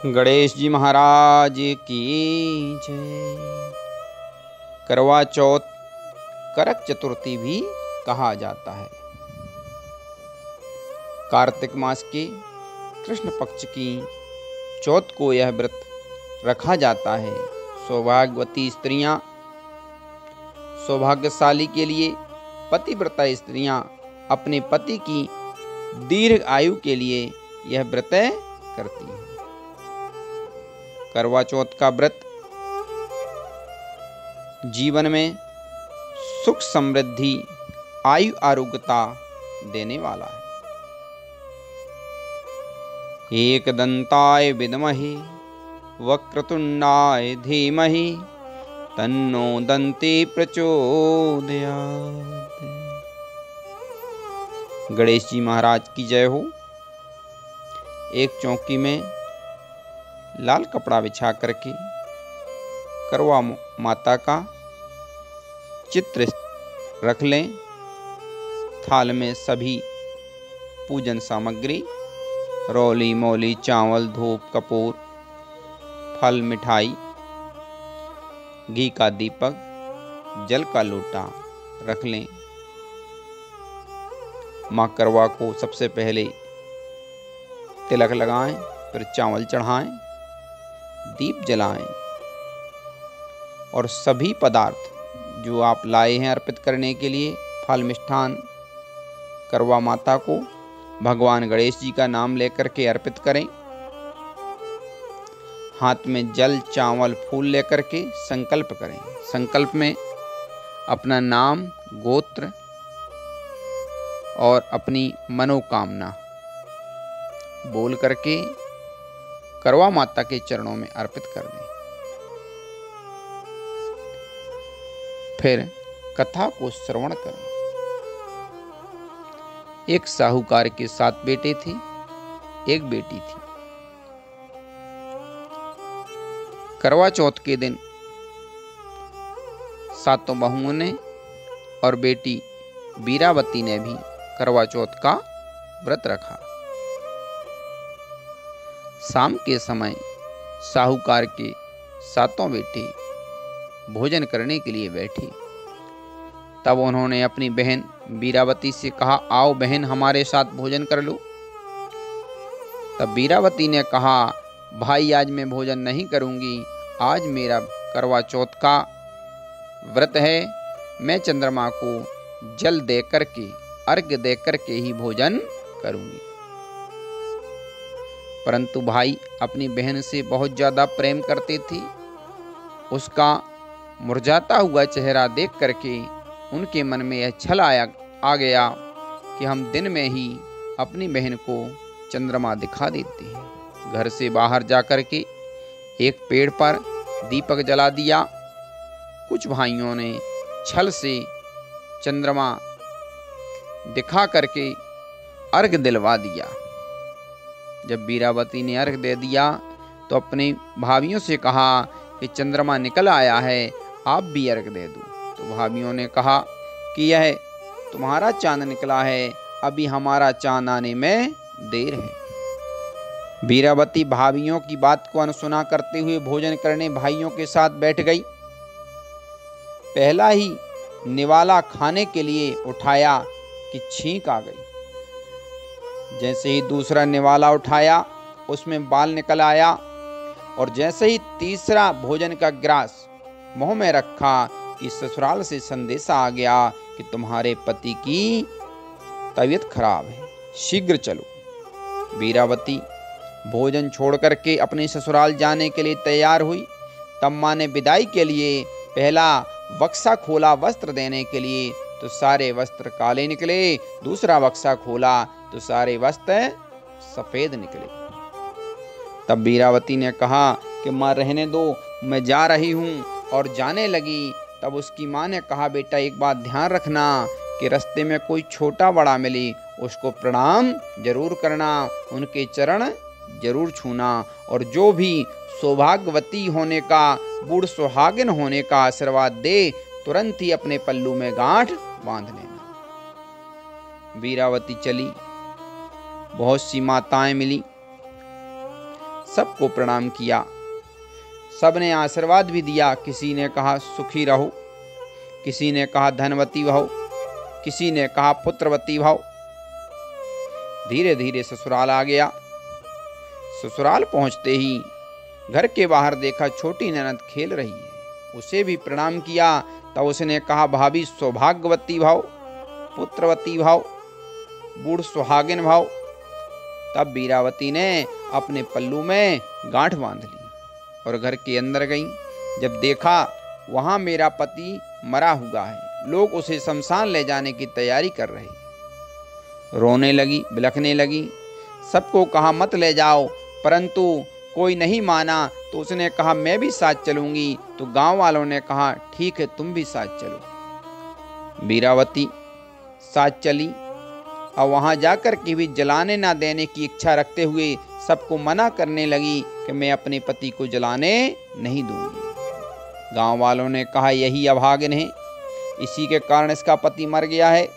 गणेश जी महाराज की जय। करवा चौथ करक चतुर्थी भी कहा जाता है। कार्तिक मास के कृष्ण पक्ष की चौथ को यह व्रत रखा जाता है। सौभाग्यवती स्त्रियां, सौभाग्यशाली के लिए पतिव्रता स्त्रियां अपने पति की दीर्घ आयु के लिए यह व्रत करती हैं। करवा चौथ का व्रत जीवन में सुख समृद्धि, आयु आरोग्यता देने वाला है। एकदंताय विद्महे वक्रतुंडाय धीमहि तन्नो दन्ती प्रचोदयात्। गणेश जी महाराज की जय हो। एक चौकी में लाल कपड़ा बिछा करके करवा माता का चित्र रख लें। थाल में सभी पूजन सामग्री, रौली मौली, चावल, धूप, कपूर, फल, मिठाई, घी का दीपक, जल का लोटा रख लें। माँ करवा को सबसे पहले तिलक लगाएं, फिर चावल चढ़ाएं, दीप जलाएं और सभी पदार्थ जो आप लाए हैं अर्पित करने के लिए, फल मिष्ठान, करवा माता को भगवान गणेश जी का नाम लेकर के अर्पित करें। हाथ में जल, चावल, फूल लेकर के संकल्प करें। संकल्प में अपना नाम, गोत्र और अपनी मनोकामना बोल करके करवा माता के चरणों में अर्पित कर दें। फिर कथा को श्रवण करें। एक साहूकार के 7 बेटे थे, एक बेटी थी। करवा चौथ के दिन 7 बहुओं ने और बेटी बीरावती ने भी करवा चौथ का व्रत रखा। शाम के समय साहूकार के 7 बेटे भोजन करने के लिए बैठे। तब उन्होंने अपनी बहन बीरावती से कहा, आओ बहन हमारे साथ भोजन कर लो। तब बीरावती ने कहा, भाई आज मैं भोजन नहीं करूंगी, आज मेरा करवा चौथ का व्रत है, मैं चंद्रमा को जल दे करके, अर्घ्य दे करके ही भोजन करूंगी। परंतु भाई अपनी बहन से बहुत ज्यादा प्रेम करते थे। उसका मुरझाता हुआ चेहरा देख करके उनके मन में यह छल आ गया कि हम दिन में ही अपनी बहन को चंद्रमा दिखा देते हैं। घर से बाहर जाकर के एक पेड़ पर दीपक जला दिया। कुछ भाइयों ने छल से चंद्रमा दिखा करके अर्घ दिलवा दिया। जब बीरावती ने अर्घ दे दिया तो अपने भाभियों से कहा कि चंद्रमा निकल आया है, आप भी अर्घ दे दो। तो भाभियों ने कहा कि यह तुम्हारा चांद निकला है, अभी हमारा चांद आने में देर है। बीरावती भाभियों की बात को अनसुना करते हुए भोजन करने भाइयों के साथ बैठ गई। पहला ही निवाला खाने के लिए उठाया कि छींक आ गई। जैसे ही दूसरा निवाला उठाया उसमें बाल निकल आया और जैसे ही तीसरा भोजन का ग्रास मुंह में रखा कि ससुराल से संदेशा आ गया कि तुम्हारे पति की तबीयत खराब है, शीघ्र चलो। बीरावती भोजन छोड़ करके अपने ससुराल जाने के लिए तैयार हुई। तब माँ ने विदाई के लिए पहला बक्सा खोला वस्त्र देने के लिए, तो सारे वस्त्र काले निकले। दूसरा बक्सा खोला तो सारे वस्त्र सफेद निकले। तब बीरावती ने कहा कि माँ रहने दो, मैं जा रही हूँ, और जाने लगी। तब उसकी माँ ने कहा, बेटा एक बात ध्यान रखना कि रास्ते में कोई छोटा बड़ा मिले उसको प्रणाम जरूर करना, उनके चरण जरूर छूना, और जो भी सौभाग्यवती होने का, बूढ़ सुहागिन होने का आशीर्वाद दे, तुरंत ही अपने पल्लू में गांठ बांध लेना। बीरावती चली। बहुत सी माताएं मिली, सबको प्रणाम किया। सबने आशीर्वाद भी दिया। किसी ने कहा सुखी रहो, किसी ने कहा धनवती भव, किसी ने कहा पुत्रवती भव। धीरे धीरे ससुराल आ गया। ससुराल पहुंचते ही घर के बाहर देखा छोटी ननद खेल रही है। उसे भी प्रणाम किया। तब उसने कहा भाभी सौभाग्यवती भव, पुत्रवती भव, बूढ़ सुहागिन भव। तब वीरावती ने अपने पल्लू में गांठ बांध ली और घर के अंदर गई। जब देखा वहां मेरा पति मरा हुआ है, लोग उसे शमशान ले जाने की तैयारी कर रहे। रोने लगी, बिलखने लगी। सबको कहा मत ले जाओ, परंतु कोई नहीं माना। तो उसने कहा मैं भी साथ चलूंगी। तो गांव वालों ने कहा ठीक है, तुम भी साथ चलो। वीरावती साथ चली। और वहां जाकर के भी जलाने ना देने की इच्छा रखते हुए सबको मना करने लगी कि मैं अपने पति को जलाने नहीं दूंगी। गांव वालों ने कहा यही अभागिन है, इसी के कारण इसका पति मर गया है।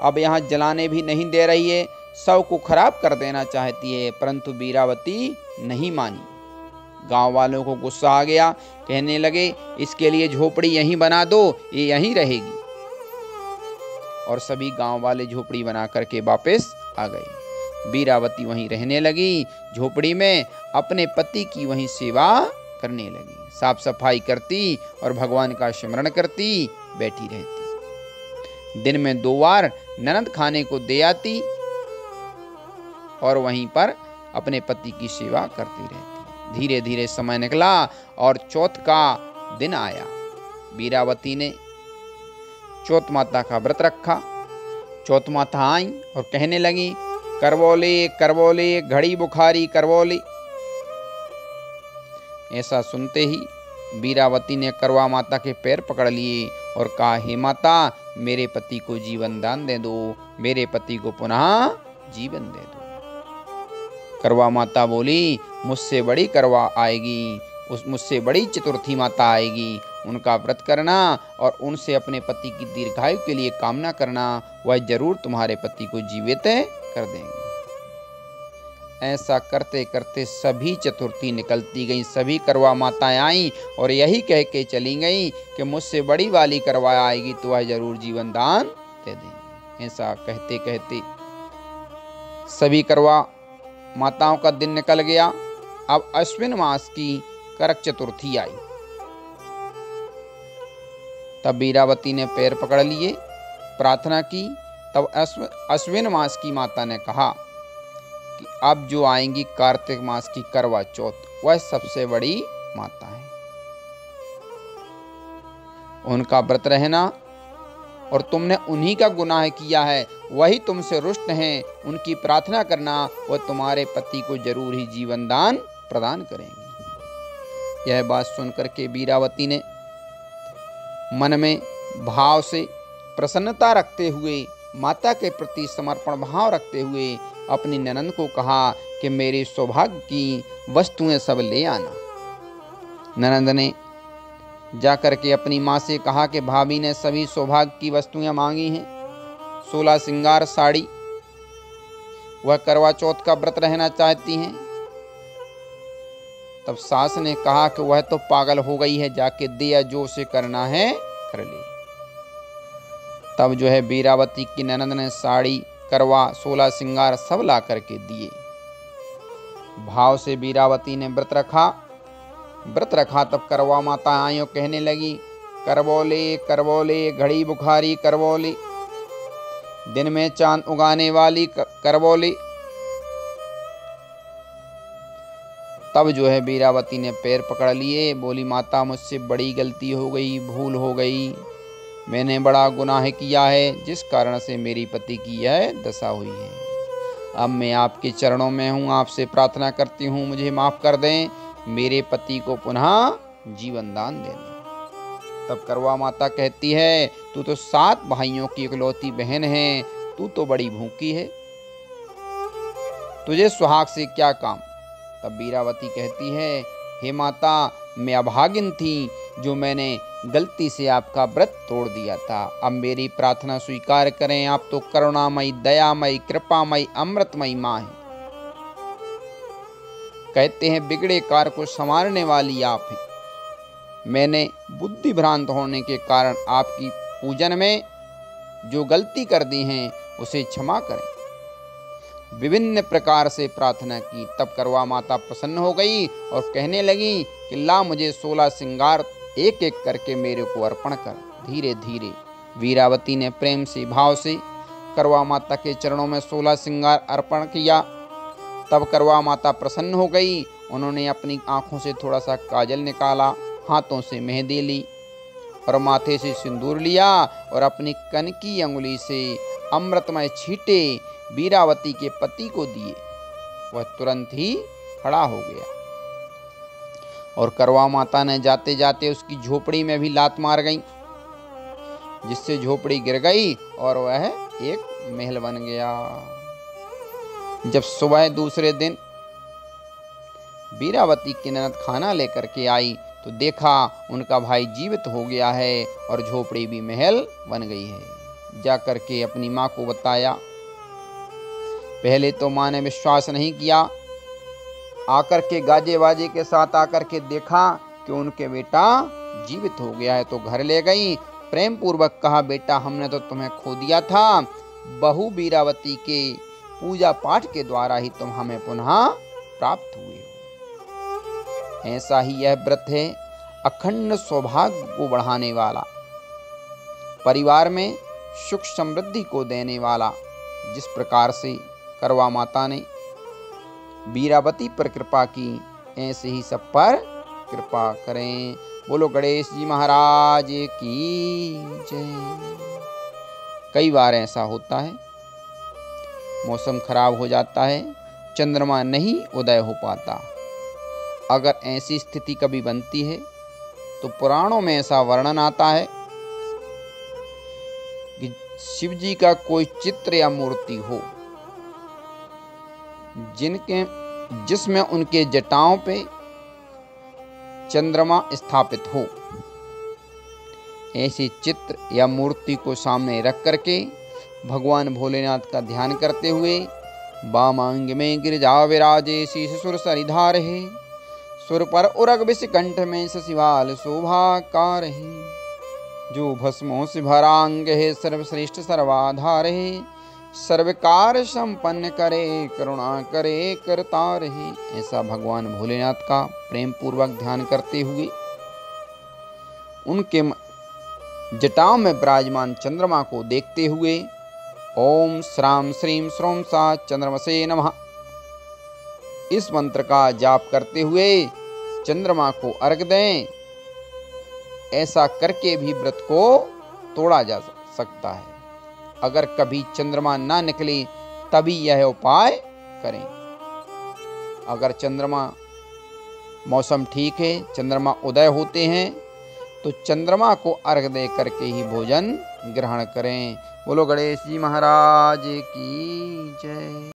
अब यहाँ जलाने भी नहीं दे रही है, सब को खराब कर देना चाहती है। परंतु वीरावती नहीं मानी। गांव वालों को गुस्सा आ गया। कहने लगे इसके लिए झोपड़ी यहीं बना दो, ये यहीं रहेगी। और सभी गांव वाले झोपड़ी बना करके वापस आ गए। वीरावती वहीं रहने लगी, झोपड़ी में अपने पति की वहीं सेवा करने लगी। साफ सफाई करती और भगवान का स्मरण करती बैठी रहती। दिन में 2 बार ननद खाने को दे आती और वहीं पर अपने पति की सेवा करती रहती। धीरे धीरे समय निकला और चौथ का दिन आया। वीरावती ने चौथ माता का व्रत रखा। चौथ माता आई और कहने लगी करवोले करवोले घड़ी बुखारी करवोले। ऐसा सुनते ही वीरावती ने करवा माता के पैर पकड़ लिए और कहा हे माता, मेरे पति को जीवन दान दे दो, मेरे पति को पुनः जीवन दे दो। करवा माता बोली मुझसे बड़ी करवा आएगी, मुझसे बड़ी चतुर्थी माता आएगी। उनका व्रत करना और उनसे अपने पति की दीर्घायु के लिए कामना करना, वह जरूर तुम्हारे पति को जीवित कर देंगे। ऐसा करते करते सभी चतुर्थी निकलती गई, सभी करवा माताएं आईं और यही कह के चली गईं कि मुझसे बड़ी वाली करवा आएगी तो वह जरूर जीवन दान दे देंगे। ऐसा कहते कहते सभी करवा माताओं का दिन निकल गया। अब अश्विन मास की करक चतुर्थी आई। तब वीरावती ने पैर पकड़ लिए, प्रार्थना की। तब अश्विन मास की माता ने कहा कि अब जो आएंगी कार्तिक मास की करवा चौथ, वह सबसे बड़ी माता है। उनका व्रत रहना और तुमने उन्हीं का गुनाह किया है, वही तुमसे रुष्ट हैं। उनकी प्रार्थना करना, वह तुम्हारे पति को जरूर ही जीवन दान प्रदान करेंगी। यह बात सुनकर के वीरावती ने मन में भाव से प्रसन्नता रखते हुए, माता के प्रति समर्पण भाव रखते हुए अपनी ननद को कहा कि मेरे सौभाग्य की वस्तुएं सब ले आना। ननद ने जाकर के अपनी माँ से कहा कि भाभी ने सभी सौभाग्य की वस्तुएं मांगी हैं। 16 श्रृंगार साड़ी, वह करवा चौथ का व्रत रहना चाहती हैं। तब सास ने कहा कि वह तो पागल हो गई है, जाके दिया जो उसे करना है कर ले। तब जो है वीरावती की ननद ने साड़ी, करवा, 16 श्रृंगार सब ला करके दिए। भाव से वीरावती ने व्रत रखा। तब करवा माता आई और कहने लगी करवोले करवोले घड़ी बुखारी करवोले, दिन में चांद उगाने वाली करवोले। तब जो है वीरावती ने पैर पकड़ लिए, बोली माता मुझसे बड़ी गलती हो गई, भूल हो गई, मैंने बड़ा गुनाह किया है, जिस कारण से मेरी पति की यह दशा हुई है। अब मैं आपके चरणों में हूँ, आपसे प्रार्थना करती हूँ मुझे माफ कर दें, मेरे पति को पुनः जीवन दान दे दें। तब करवा माता कहती है तू तो 7 भाइयों की इकलौती बहन है, तू तो बड़ी भूखी है, तुझे सुहाग से क्या काम। तब वीरावती कहती है हे माता, मैं अभागिन थी जो मैंने गलती से आपका व्रत तोड़ दिया था। अब मेरी प्रार्थना स्वीकार करें, आप तो करुणामयी, दयामयी, कृपामयी, अमृतमयी माँ हैं। कहते हैं बिगड़े कार्य को संवारने वाली आप हैं। मैंने बुद्धि भ्रांत होने के कारण आपकी पूजन में जो गलती कर दी हैं उसे क्षमा करें। विभिन्न प्रकार से प्रार्थना की। तब करवा माता प्रसन्न हो गई और कहने लगी कि ला मुझे 16 श्रृंगार एक एक करके मेरे को अर्पण कर। धीरे धीरे वीरावती ने प्रेम से भाव से करवा माता के चरणों में 16 श्रृंगार अर्पण किया। तब करवा माता प्रसन्न हो गई। उन्होंने अपनी आंखों से थोड़ा सा काजल निकाला, हाथों से मेहंदी ली और माथे से सिंदूर लिया और अपनी कनकी अंगुली से अमृतमय छींटे वीरावती के पति को दिए। वह तुरंत ही खड़ा हो गया और करवा माता ने जाते जाते उसकी झोपड़ी में भी लात मार गई, जिससे झोपड़ी गिर गई और वह एक महल बन गया। जब सुबह दूसरे दिन वीरावती की ननद खाना लेकर के आई तो देखा उनका भाई जीवित हो गया है और झोपड़ी भी महल बन गई है। जाकर के अपनी माँ को बताया। पहले तो माँ ने विश्वास नहीं किया। आकर के गाजे बाजे के साथ आकर के देखा कि उनके बेटा जीवित हो गया है, तो घर ले गई। प्रेम पूर्वक कहा, बेटा हमने तो तुम्हें खो दिया था, बहू वीरावती के पूजा पाठ के द्वारा ही तुम हमें पुनः प्राप्त हुए हो। ऐसा ही यह व्रत है, अखंड सौभाग्य को बढ़ाने वाला, परिवार में सुख समृद्धि को देने वाला। जिस प्रकार से करवा माता ने वीरावती पर कृपा की, ऐसे ही सब पर कृपा करें। बोलो गणेश जी महाराज की जय। कई बार ऐसा होता है, मौसम खराब हो जाता है, चंद्रमा नहीं उदय हो पाता। अगर ऐसी स्थिति कभी बनती है तो पुराणों में ऐसा वर्णन आता है कि शिव जी का कोई चित्र या मूर्ति हो जिसमें उनके जटाओं पे चंद्रमा स्थापित हो। ऐसे चित्र या मूर्ति को सामने रख करके भगवान भोलेनाथ का ध्यान करते हुए वामांग में गिरिजा विराजे शीश सुर सरिधार है, सुर पर उरग विष कंठ में शशिवाल शोभाकार है। जो भस्मों से भरांग है सर्वश्रेष्ठ सर्वाधार है, सर्वकार संपन्न करे करुणा करे करतार है। ऐसा भगवान भोलेनाथ का प्रेम पूर्वक ध्यान करते हुए उनके जटाओं में विराजमान चंद्रमा को देखते हुए ओम श्राम श्रीम श्रोम सा चंद्रमसे नमः इस मंत्र का जाप करते हुए चंद्रमा को अर्घ दें। ऐसा करके भी व्रत को तोड़ा जा सकता है। अगर कभी चंद्रमा ना निकले तभी यह उपाय करें। अगर चंद्रमा मौसम ठीक है, चंद्रमा उदय होते हैं, तो चंद्रमा को अर्घ दे करके ही भोजन ग्रहण करें। बोलो गणेश जी महाराज की जय।